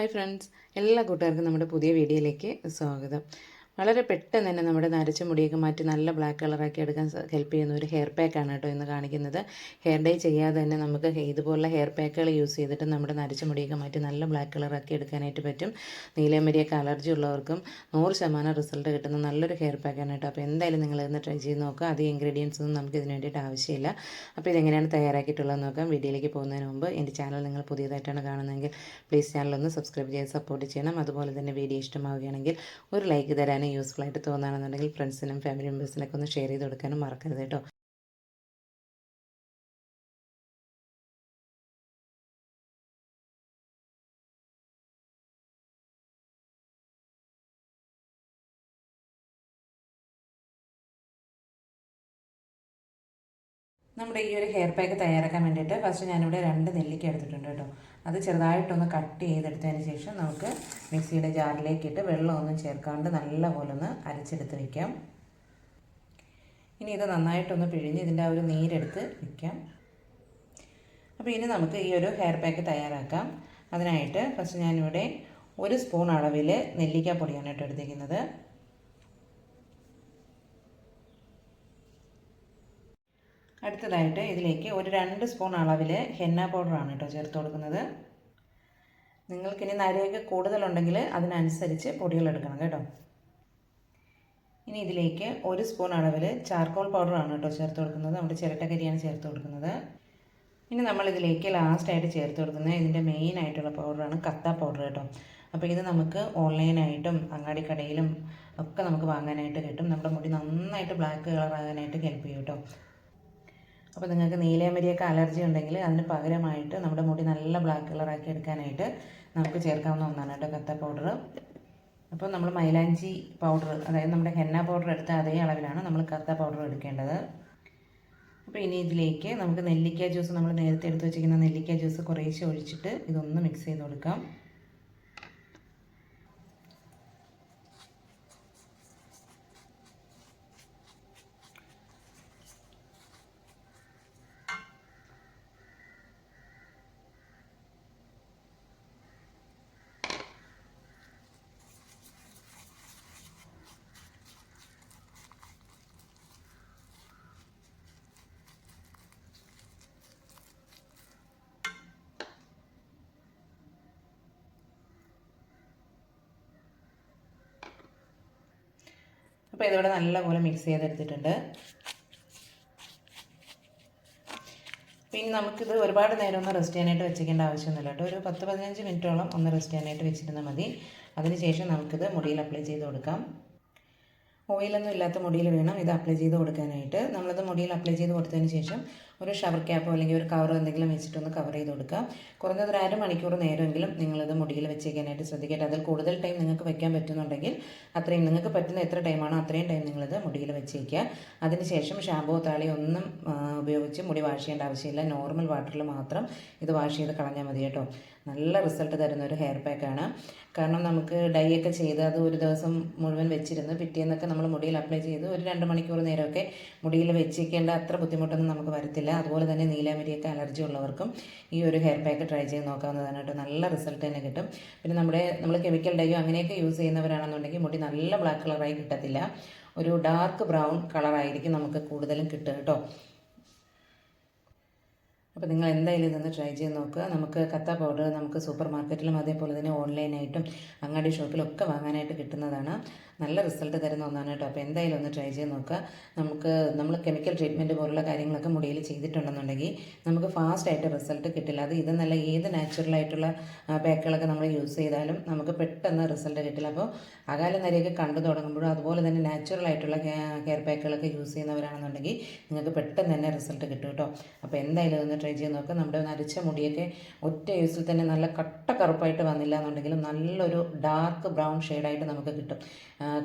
Hi friends, എല്ലാ കൂട്ടുകാർക്കും നമ്മുടെ പുതിയ വീഡിയോയിലേക്ക് സ്വാഗതം. വളരെ പെട്ടെന്ന് തന്നെ നമ്മുടെ നരച്ച മുടിയൊക്കെ മാറ്റി നല്ല ബ്ലാക്ക് കളറാക്കി എടുക്കാൻ ഹെൽപ്പ് ചെയ്യുന്ന ഒരു ഹെയർ പാക്കാണ് കേട്ടോ ഇന്ന് കാണിക്കുന്നത്. ഹെയർ ഡൈ ചെയ്യാതെ തന്നെ നമുക്ക് ഇതുപോലുള്ള ഹെയർ പാക്കുകൾ യൂസ് ചെയ്തിട്ട് നമ്മുടെ നരച്ച മുടിയൊക്കെ മാറ്റി നല്ല ബ്ലാക്ക് കളറാക്കി എടുക്കാനായിട്ട് പറ്റും. നീലമരിയൊക്കെ അലർജി ഉള്ളവർക്കും 100% റിസൾട്ട് കിട്ടുന്ന നല്ലൊരു ഹെയർ പാക്കാണ് കേട്ടോ. അപ്പോൾ എന്തായാലും നിങ്ങൾ ഇന്ന് ട്രൈ ചെയ്ത് നോക്കുക. അധികം ഇൻഗ്രീഡിയൻസ് ഒന്നും നമുക്ക് ഇതിന് വേണ്ടിയിട്ട് ആവശ്യമില്ല. അപ്പോൾ ഇതെങ്ങനെയാണ് തയ്യാറാക്കിയിട്ടുള്ളതെന്ന് നോക്കാം. വീഡിയോയിലേക്ക് പോകുന്നതിന് മുമ്പ് എൻ്റെ ചാനൽ നിങ്ങൾ പുതിയതായിട്ടാണ് കാണുന്നതെങ്കിൽ പ്ലീസ് ചാനലൊന്ന് സബ്സ്ക്രൈബ് ചെയ്ത് സപ്പോർട്ട് ചെയ്യണം. അതുപോലെ തന്നെ വീഡിയോ ഇഷ്ടമാവുകയാണെങ്കിൽ ഒരു ലൈക്ക് തരാനും യൂസ്ഫുൾ ആയിട്ട് തോന്നുകയാണെന്നുണ്ടെങ്കിൽ ഫ്രണ്ട്സിനും ഫാമിലി മെമ്പേഴ്സിനൊക്കെ ഒന്ന് ഷെയർ ചെയ്ത് കൊടുക്കാനും മറക്കരുത് കേട്ടോ. നമ്മുടെ ഈ ഒരു ഹെയർ പാക്ക് തയ്യാറാക്കാൻ വേണ്ടിയിട്ട് ഫസ്റ്റ് ഞാനിവിടെ 2 നെല്ലിക്ക എടുത്തിട്ടുണ്ട് കേട്ടോ. അത് ചെറുതായിട്ടൊന്ന് കട്ട് ചെയ്തെടുത്തതിന് ശേഷം നമുക്ക് മിക്സിയുടെ ജാറിലേക്ക് ഇട്ട് വെള്ളമൊന്നും ചേർക്കാണ്ട് നല്ലപോലെ ഒന്ന് അരച്ചെടുത്ത് വയ്ക്കാം. ഇനി ഇത് നന്നായിട്ടൊന്ന് പിഴിഞ്ഞ് ഇതിൻ്റെ ആ ഒരു നീരെടുത്ത് വയ്ക്കാം. അപ്പോൾ ഇനി നമുക്ക് ഈ ഒരു ഹെയർ പാക്ക് തയ്യാറാക്കാം. അതിനായിട്ട് ഫസ്റ്റ് ഞാനിവിടെ 1 സ്പൂൺ അളവിൽ നെല്ലിക്കാപ്പൊടിയാണ് കേട്ടോ എടുത്തിരിക്കുന്നത്. അടുത്തതായിട്ട് ഇതിലേക്ക് ഒരു 2 സ്പൂൺ അളവിൽ ഹെന്ന പൗഡറാണ് കേട്ടോ ചേർത്ത് കൊടുക്കുന്നത്. നിങ്ങൾക്കിനി നരയൊക്കെ കൂടുതലുണ്ടെങ്കിൽ അതിനനുസരിച്ച് പൊടികൾ എടുക്കണം കേട്ടോ. ഇനി ഇതിലേക്ക് 1 സ്പൂൺ അളവിൽ ചാർക്കോൾ പൗഡറാണ് കേട്ടോ ചേർത്ത് കൊടുക്കുന്നത്. നമ്മുടെ ചിരട്ടക്കരിയാണ് ചേർത്ത് കൊടുക്കുന്നത്. ഇനി നമ്മളിതിലേക്ക് ലാസ്റ്റായിട്ട് ചേർത്ത് കൊടുക്കുന്നത് ഇതിൻ്റെ മെയിൻ ആയിട്ടുള്ള പൗഡറാണ് കത്ത പൗഡർ കേട്ടോ. അപ്പോൾ ഇത് നമുക്ക് ഓൺലൈനായിട്ടും അങ്ങാടിക്കടയിലും ഒക്കെ നമുക്ക് വാങ്ങാനായിട്ട് കിട്ടും. നമ്മുടെ മുടി നന്നായിട്ട് ബ്ലാക്ക് കളറാകാനായിട്ട് ഹെൽപ്പ് ചെയ്യും കേട്ടോ. അപ്പോൾ നിങ്ങൾക്ക് നീലയമരിയൊക്കെ അലർജി ഉണ്ടെങ്കിൽ അതിന് പകരമായിട്ട് നമ്മുടെ മുടി നല്ല ബ്ലാക്ക് കളറാക്കി എടുക്കാനായിട്ട് നമുക്ക് ചേർക്കാവുന്ന ഒന്നാണ് കേട്ടോ കത്ത പൗഡർ. അപ്പോൾ നമ്മൾ മൈലാഞ്ചി പൗഡർ, അതായത് നമ്മുടെ ഹെന്ന പൗഡർ എടുത്ത അതേ അളവിലാണ് നമ്മൾ കത്ത പൗഡർ എടുക്കേണ്ടത്. അപ്പോൾ ഇനി ഇതിലേക്ക് നമുക്ക് നെല്ലിക്ക ജ്യൂസ്, നമ്മൾ നേരത്തെ എടുത്ത് വെച്ചിരിക്കുന്ന നെല്ലിക്ക ജ്യൂസ് കുറേശ്ശെ ഒഴിച്ചിട്ട് ഇതൊന്ന് മിക്സ് ചെയ്ത് കൊടുക്കാം. അപ്പോൾ ഇതിവിടെ നല്ലപോലെ മിക്സ് ചെയ്തെടുത്തിട്ടുണ്ട്. പിന്നെ നമുക്കിത് ഒരുപാട് നേരം ഒന്ന് റെസ്റ്റ് ചെയ്യാനായിട്ട് വെച്ചിരിക്കേണ്ട ആവശ്യമൊന്നുമില്ല കേട്ടോ. ഒരു 10-15 മിനിറ്റോളം ഒന്ന് റെസ്റ്റ് ചെയ്യാനായിട്ട് വെച്ചിരുന്നാൽ മതി. അതിനുശേഷം നമുക്കിത് മുടിയിൽ അപ്ലൈ ചെയ്ത് കൊടുക്കാം. ഓയിലൊന്നും ഇല്ലാത്ത മുടിയിൽ വേണം ഇത് അപ്ലൈ ചെയ്ത് കൊടുക്കാനായിട്ട്. നമ്മളത് മുടിയിൽ അപ്ലൈ ചെയ്ത് കൊടുത്തതിന് ശേഷം ഒരു ഷവർ ക്യാപ്പോ അല്ലെങ്കിൽ ഒരു കവറോ എന്തെങ്കിലും വെച്ചിട്ടൊന്ന് കവർ ചെയ്ത് കൊടുക്കുക. കുറഞ്ഞത് ഒരു 1/2 മണിക്കൂർ നേരമെങ്കിലും നിങ്ങളിത് മുടിയിൽ വെച്ചേക്കാനായിട്ട് ശ്രദ്ധിക്കട്ടെ. അതിൽ കൂടുതൽ ടൈം നിങ്ങൾക്ക് വെക്കാൻ പറ്റുന്നുണ്ടെങ്കിൽ അത്രയും, നിങ്ങൾക്ക് പറ്റുന്ന എത്ര ടൈമാണോ അത്രയും ടൈം നിങ്ങളിത് മുടിയിൽ വെച്ചേക്കുക. അതിനുശേഷം ഷാമ്പോ താളിയോ ഒന്നും ഉപയോഗിച്ച് മുടി വാഷ് ചെയ്യേണ്ട ആവശ്യമില്ല. നോർമൽ വാട്ടറിൽ മാത്രം ഇത് വാഷ് ചെയ്ത് കളഞ്ഞാൽ മതി കേട്ടോ. നല്ല റിസൾട്ട് തരുന്ന ഒരു ഹെയർ പാക്കാണ്. കാരണം നമുക്ക് ഡൈ ഒക്കെ ചെയ്ത് അത് ഒരു ദിവസം മുഴുവൻ വെച്ചിരുന്ന് പിറ്റേന്നൊക്കെ നമ്മൾ മുടിയിൽ അപ്ലൈ ചെയ്ത് ഒരു 2 മണിക്കൂർ നേരമൊക്കെ മുടിയിൽ വെച്ചിരിക്കേണ്ട അത്ര ബുദ്ധിമുട്ടൊന്നും നമുക്ക് വരത്തില്ല. അതുപോലെ തന്നെ നീലമരിയൊക്കെ അലർജി ഉള്ളവർക്കും ഈ ഒരു ഹെയർ പാക്ക് ട്രൈ ചെയ്ത് നോക്കാവുന്നതാണ് കേട്ടോ. നല്ല റിസൾട്ട് തന്നെ കിട്ടും. പിന്നെ നമ്മൾ കെമിക്കൽ ഡൈയോ അങ്ങനെയൊക്കെ യൂസ് ചെയ്യുന്നവരാണെന്നുണ്ടെങ്കിൽ മുടി നല്ല ബ്ലാക്ക് കളറായി കിട്ടത്തില്ല. ഒരു ഡാർക്ക് ബ്രൗൺ കളറായിരിക്കും നമുക്ക് കൂടുതലും കിട്ടുക കേട്ടോ. അപ്പോൾ നിങ്ങൾ എന്തായാലും ഇതൊന്ന് ട്രൈ ചെയ്ത് നോക്കുക. നമുക്ക് കത്ത പൗഡർ നമുക്ക് സൂപ്പർ മാർക്കറ്റിലും അതേപോലെ തന്നെ ഓൺലൈനായിട്ടും അങ്ങാടി ഷോപ്പിലൊക്കെ വാങ്ങാനായിട്ട് കിട്ടുന്നതാണ്. നല്ല റിസൾട്ട് തരുന്ന ഒന്നാണ് കേട്ടോ. അപ്പോൾ എന്തായാലും ഒന്ന് ട്രൈ ചെയ്ത് നോക്കുക. നമ്മൾ കെമിക്കൽ ട്രീറ്റ്മെൻറ്റ് പോലുള്ള കാര്യങ്ങളൊക്കെ മുടിയിൽ ചെയ്തിട്ടുണ്ടെന്നുണ്ടെങ്കിൽ നമുക്ക് ഫാസ്റ്റായിട്ട് റിസൾട്ട് കിട്ടില്ല. അത് ഇതെന്നല്ല, ഏത് നാച്ചുറലായിട്ടുള്ള പാക്കുകളൊക്കെ നമ്മൾ യൂസ് ചെയ്താലും നമുക്ക് പെട്ടെന്ന് റിസൾട്ട് കിട്ടില്ല. അപ്പോൾ അകാല നരയൊക്കെ കണ്ടു തുടങ്ങുമ്പോഴും അതുപോലെ തന്നെ നാച്ചുറലായിട്ടുള്ള ഹെയർ പാക്കുകളൊക്കെ യൂസ് ചെയ്യുന്നവരാണെന്നുണ്ടെങ്കിൽ നിങ്ങൾക്ക് പെട്ടെന്ന് തന്നെ റിസൾട്ട് കിട്ടും കേട്ടോ. അപ്പോൾ എന്തായാലും ഒന്ന് ട്രൈ ചെയ്ത് നോക്കുക. നമ്മുടെ നരച്ച മുടിയൊക്കെ ഒറ്റ യൂസിൽ തന്നെ നല്ല കട്ട കറുപ്പായിട്ട് വന്നില്ല എന്നുണ്ടെങ്കിലും നല്ലൊരു ഡാർക്ക് ബ്രൗൺ ഷെയ്ഡായിട്ട് നമുക്ക് കിട്ടും.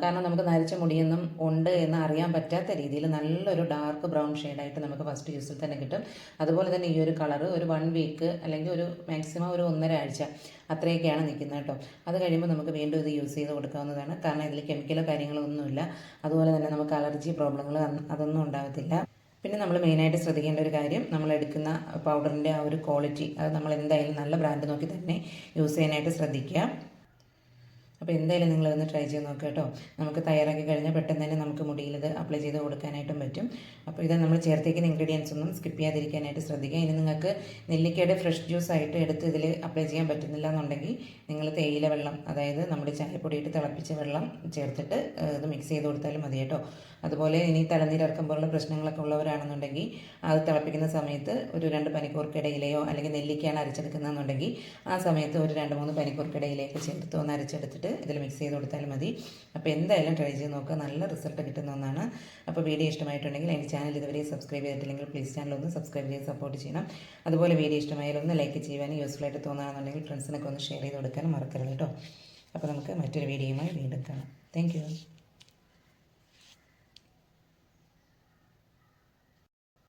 കാരണം നമുക്ക് നരച്ച മുടിയൊന്നും ഉണ്ട് എന്ന് അറിയാൻ പറ്റാത്ത രീതിയിൽ നല്ലൊരു ഡാർക്ക് ബ്രൗൺ ഷെയ്ഡായിട്ട് നമുക്ക് ഫസ്റ്റ് യൂസിൽ തന്നെ കിട്ടും. അതുപോലെ തന്നെ ഈ ഒരു കളറ് ഒരു 1 വീക്ക് അല്ലെങ്കിൽ ഒരു മാക്സിമം ഒരു 1.5 ആഴ്ച അത്രയൊക്കെയാണ് നിൽക്കുന്നത് കേട്ടോ. അത് കഴിയുമ്പോൾ നമുക്ക് വീണ്ടും ഇത് യൂസ് ചെയ്ത് കൊടുക്കാവുന്നതാണ്. കാരണം ഇതിൽ കെമിക്കലോ കാര്യങ്ങളോ ഒന്നുമില്ല. അതുപോലെ തന്നെ നമുക്ക് അലർജി പ്രോബ്ലങ്ങൾ അതൊന്നും ഉണ്ടാകത്തില്ല. പിന്നെ നമ്മൾ മെയിനായിട്ട് ശ്രദ്ധിക്കേണ്ട ഒരു കാര്യം, നമ്മൾ എടുക്കുന്ന പൗഡറിൻ്റെ ആ ഒരു ക്വാളിറ്റി, അത് നമ്മൾ എന്തായാലും നല്ല ബ്രാൻഡ് നോക്കി തന്നെ യൂസ് ചെയ്യാനായിട്ട് ശ്രദ്ധിക്കുക. അപ്പോൾ എന്തായാലും നിങ്ങളതൊന്ന് ട്രൈ ചെയ്ത് നോക്കുക കേട്ടോ. നമുക്ക് തയ്യാറാക്കി കഴിഞ്ഞാൽ പെട്ടെന്ന് തന്നെ നമുക്ക് മുടിയിൽ ഇത് അപ്ലൈ ചെയ്ത് കൊടുക്കാനായിട്ടും പറ്റും. അപ്പോൾ ഇത് നമ്മൾ ചേർത്തേക്കുന്ന ഇൻഗ്രീഡിയൻസ് ഒന്നും സ്കിപ്പ് ചെയ്യാതിരിക്കാനായിട്ട് ശ്രദ്ധിക്കുക. ഇനി നിങ്ങൾക്ക് നെല്ലിക്കയുടെ ഫ്രഷ് ജ്യൂസ് ആയിട്ട് എടുത്ത് ഇതിൽ അപ്ലൈ ചെയ്യാൻ പറ്റുന്നില്ല എന്നുണ്ടെങ്കിൽ നിങ്ങൾ തേയില വെള്ളം, അതായത് നമ്മുടെ ചായപ്പൊടിയിട്ട് തിളപ്പിച്ച വെള്ളം ചേർത്തിട്ട് ഇത് മിക്സ് ചെയ്ത് കൊടുത്താലും മതി കേട്ടോ. അതുപോലെ ഇനി തലനീരിറക്കം പോലുള്ള പ്രശ്നങ്ങളൊക്കെ ഉള്ളവരാണെന്നുണ്ടെങ്കിൽ അത് തിളപ്പിക്കുന്ന സമയത്ത് ഒരു 2 പനിക്കൂർക്കയിലയോ അല്ലെങ്കിൽ നെല്ലിക്കയാണ് അരച്ചെടുക്കുന്നതെന്നുണ്ടെങ്കിൽ ആ സമയത്ത് ഒരു 2-3 പനിക്കൂർക്കയിലയൊക്കെ ചേർത്ത് ഒന്ന് അരച്ചെടുത്തിട്ട് ഇതിൽ മിക്സ് ചെയ്ത് കൊടുത്താലും മതി. അപ്പോൾ എന്തായാലും ട്രൈ ചെയ്ത് നോക്കുക, നല്ല റിസൾട്ട് കിട്ടുന്ന ഒന്നാണ്. അപ്പോൾ വീഡിയോ ഇഷ്ടമായിട്ടുണ്ടെങ്കിൽ എൻ്റെ ചാനൽ ഇതുവരെ സബ്സ്ക്രൈബ് ചെയ്തിട്ടില്ലെങ്കിൽ പ്ലീസ് ചാനൽ ഒന്ന് സബ്സ്ക്രൈബ് ചെയ്ത് സപ്പോർട്ട് ചെയ്യണം. അതുപോലെ വീഡിയോ ഇഷ്ടമായാലും ഒന്ന് ലൈക്ക് ചെയ്യുവാനും യൂസ്ഫുൾ ആയിട്ട് തോന്നുകയാണെന്നുണ്ടെങ്കിൽ ഫ്രണ്ട്സിനൊക്കെ ഒന്ന് ഷെയർ ചെയ്ത് കൊടുക്കാനും മറക്കരുത് കേട്ടോ. അപ്പോൾ നമുക്ക് മറ്റൊരു വീഡിയോയുമായി വീണ്ടും കാണാം. Thank you.